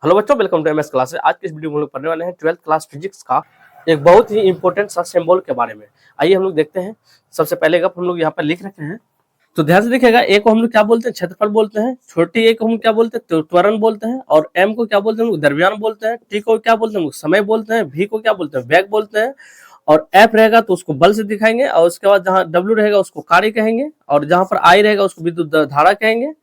Hello बच्चों, welcome to MS classes. आज के इस वीडियो में हम लोग पढ़ने वाले हैं 12th क्लास फिजिक्स का एक बहुत ही इंपॉर्टेंट सा सिंबल के बारे में। आइए हम लोग देखते हैं। सबसे पहले हम लोग यहाँ पर लिख रखे हैं, तो ध्यान से देखिएगा। ए को हम लोग क्या बोलते हैं? क्षेत्रफल बोलते हैं। छोटी ए को हम क्या बोलते हैं? तो त्वरण बोलते हैं। और एम को क्या बोलते हैं? हम लोग द्रव्यमान बोलते हैं। टी को क्या बोलते हैं? हम लोग समय बोलते हैं। भी को क्या बोलते हैं? वेग बोलते हैं। और एफ रहेगा तो उसको बल से दिखाएंगे। और उसके बाद जहाँ डब्ल्यू रहेगा उसको कार्य कहेंगे। और जहाँ पर आई रहेगा उसको विद्युत धारा कहेंगे।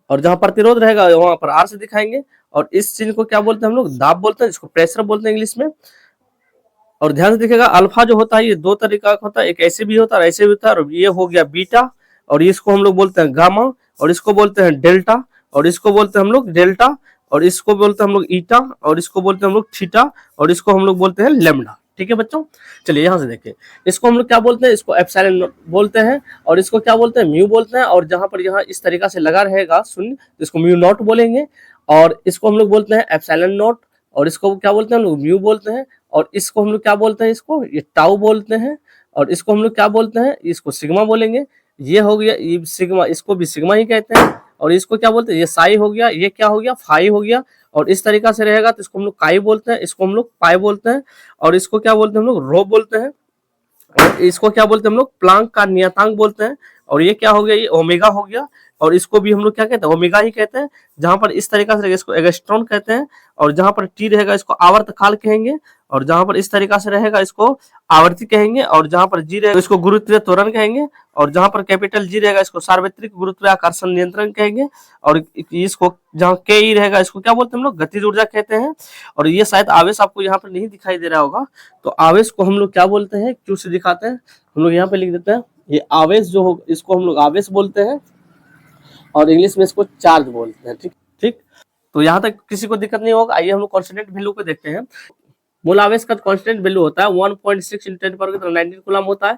और जहाँ प्रतिरोध रहेगा वहां पर आर से दिखाएंगे। और इस चीज को क्या बोलते हैं? हम लोग दाब बोलते हैं, जिसको प्रेशर बोलते हैं इंग्लिश में। और ध्यान से देखिएगा, अल्फा जो होता है ये दो तरीका का होता है, एक ऐसे भी होता है और ऐसे भी होता है। और ये हो गया बीटा, और इसको हम लोग बोलते हैं गामा, और इसको बोलते हैं डेल्टा, और इसको बोलते हैं हम लोग डेल्टा, और इसको बोलते हैं हम लोग ईटा, और इसको बोलते हैं हम लोग थीटा, और इसको हम लोग बोलते हैं लेमडा। ठीक है बच्चों, चलिए यहाँ से देखिए। इसको हम लोग क्या बोलते हैं? इसको एप्सिलॉन बोलते हैं। और इसको क्या बोलते हैं? म्यू बोलते हैं। और जहां पर यहाँ इस तरीका से लगा रहेगा शून्य, इसको म्यू नॉट बोलेंगे। और इसको हम लोग बोलते हैं एप्सिलॉन नॉट। और इसको क्या बोलते हैं? हम लोग म्यू बोलते हैं। और इसको हम लोग क्या बोलते हैं? इसको ये टाउ बोलते हैं। और इसको हम लोग क्या बोलते हैं? इसको सिग्मा बोलेंगे। ये हो गया ये सिग्मा, इसको भी सिग्मा ही कहते हैं। और इसको क्या बोलते हैं? ये साई हो गया। ये क्या हो गया? फाई हो गया। और इस तरीका से रहेगा तो इसको हम लोग काई बोलते हैं, इसको हम लोग पाई बोलते हैं। और इसको क्या बोलते हैं? हम लोग रो बोलते हैं। और इसको क्या बोलते हैं? हम लोग प्लांक का नियतांक बोलते हैं। और ये क्या हो गया? ये ओमेगा हो गया। और इसको भी हम लोग क्या कहते हैं? ओमेगा ही कहते हैं। जहां पर इस तरीका से रहेगा इसको एंगस्ट्रॉन कहते हैं। और जहां पर टी रहेगा इसको आवर्तकाल कहेंगे। और जहां पर इस तरीका से रहेगा इसको आवर्ती कहेंगे। और जहां पर जी रहेगा इसको गुरुत्वीय त्वरण कहेंगे। और जहां पर कैपिटल जी रहेगा इसको सार्वत्रिक गुरुत्वाकर्षण नियंत्रण कहेंगे। और इसको जहां के ई रहेगा इसको क्या बोलते हैं? हम लोग गतिज ऊर्जा कहते हैं। और ये शायद आवेश आपको यहाँ पर नहीं दिखाई दे रहा होगा, तो आवेश को हम लोग क्या बोलते हैं? क्यू से दिखाते हैं। हम लोग यहाँ पे लिख देते हैं, ये आवेश जो हो इसको हम लोग आवेश बोलते हैं। और इंग्लिश में इसको चार्ज बोलते हैं। ठीक ठीक, तो यहाँ तक किसी को दिक्कत नहीं होगा। आइए हम लोग कांस्टेंट वैल्यू को देखते हैं। मूल आवेश का कांस्टेंट वैल्यू होता है 1.6 × 10⁻19 कूलम होता है।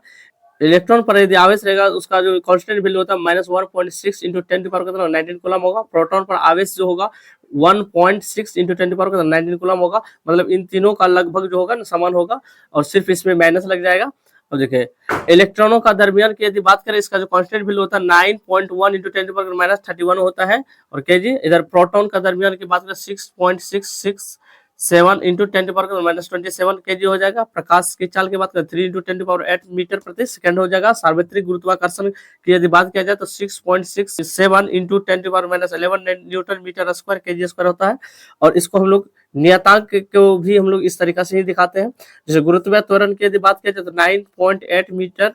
इलेक्ट्रॉन पर यदि आवेश रहेगा उसका जो कांस्टेंट वैल्यू होता है -1.6 × 10⁻19 कूलम होगा। प्रोटॉन पर आवेश जो होगा 1.6 × 10⁻19 कूलम होगा। मतलब इन तीनों का लगभग जो होगा ना समान होगा, और सिर्फ इसमें माइनस लग जाएगा। और देखिए, इलेक्ट्रॉनों का दरमियान की यदि बात करें, इसका जो कांस्टेंट वैल्यू होता है 9.1 × 10⁻31 होता है। और केजी इधर प्रोटॉन का दरमियान की बात करें 6.667 × 10⁻27 केजी हो जाएगा। प्रकाश की चाल की बात करें 3 × 10⁸ मीटर प्रति सेकंड हो जाएगा। सार्वत्रिक गुरुत्वाकर्षण की यदि बात किया जाए तो 6.67 × 10⁻11 newton metre square KG square होता है। और इसको हम लोग नियतांक को भी हम लोग इस तरीका से ही दिखाते हैं। जैसे गुरुत्वीय त्वरण की यदि बात किया जाए तो 9.8 मीटर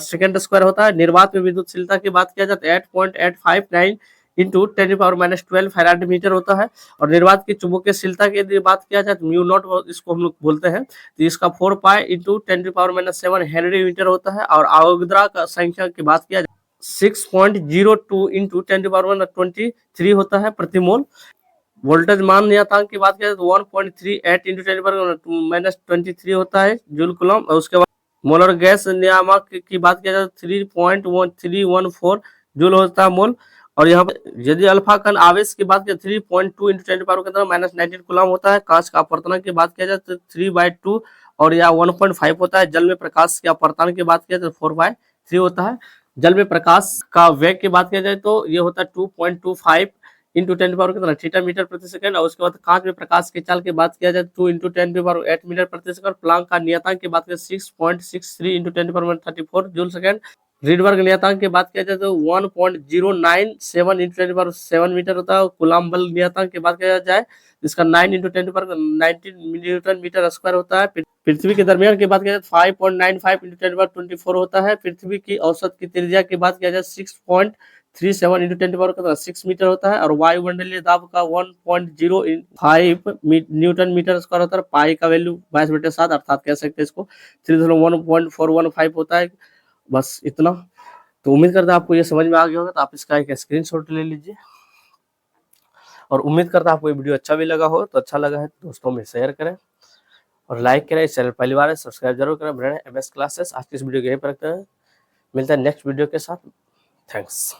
सेकंड स्क्वायर होता है। निर्वात में विद्युतशीलता की बात किया जाए तो 8.859 इंटू 10⁻12 फैराड मीटर होता है। और निर्वात की चुंबकीयशीलता की यदि बात किया जाए तो म्यू नॉट इसको हम लोग बोलते हैं। तो इसका 4 पाई इंटू 10⁻7 हेनरी मीटर होता है। और अवोगाद्रो का संख्या की बात किया जाए 6.02 इंटू 10⁻23 होता है प्रति मोल। वोल्टेज मान नियतांक की बात करें तो 1.38 इंटू 10⁻23 होता है जूल कूलम। और उसके बाद मोलर गैस नियामक की बात किया जाए तो 3.1314 जूल होता है मोल। और यहाँ पर यदि अल्फा कण आवेश की बात करें 3.2 इंटू 10⁻19 कूलम होता है। कांच का अपवर्तनांक की बात किया जाए तो 3/2 और या 1.5 होता है। जल में प्रकाश के अपवर्तन की बात किया जाए तो 4/3 होता है। जल में प्रकाश का वेग की बात किया जाए तो ये होता है 2.25 इंटू 10⁻कितना थीटा मीटर प्रति सेकंड। और उसके बाद कांच में प्रकाश की चाल की बात किया जाए 2 इंटू 10⁸ मीटर प्रति सेकंड। प्लांक का नियतांक की बात करें 6.63 इंटू 10⁻34 जूल सेकंड। रीडबर्ग नियतांक की बात किया जाए तो 1.097 इंटू 10�7 मीटर होता है। कूलम्ब बल नियतांक की बात किया जाए इसका 9 इंटू 10⁻19 न्यूटन मीटर स्क्वायर होता है। पृथ्वी के दरमियान की बात किया जाए 5.95 इंटू 10⁻24 होता है। पृथ्वी की औसत की त्रिज्या की बात किया जाए 6.37 इंटू 10⁻6 मीटर होता है। और वायुमंडलीय दाब का 1.05 न्यूटन मीटर स्क्वायर होता है। पाई का वैल्यू 22/7 अर्थात कह सकते हैं इसको 3.1415 होता है। बस इतना। तो उम्मीद करता है आपको ये समझ में आ गया होगा। तो आप इसका एक स्क्रीनशॉट ले लीजिए। और उम्मीद करता है आपको ये वीडियो अच्छा भी लगा हो। तो अच्छा लगा है तो दोस्तों में शेयर करें और लाइक करें। इस चैनल पहली बार है सब्सक्राइब जरूर करें। एमएस क्लासेस आज की इस वीडियो को यहीं पर रखते हैं। मिलता है नेक्स्ट वीडियो के साथ। थैंक्स।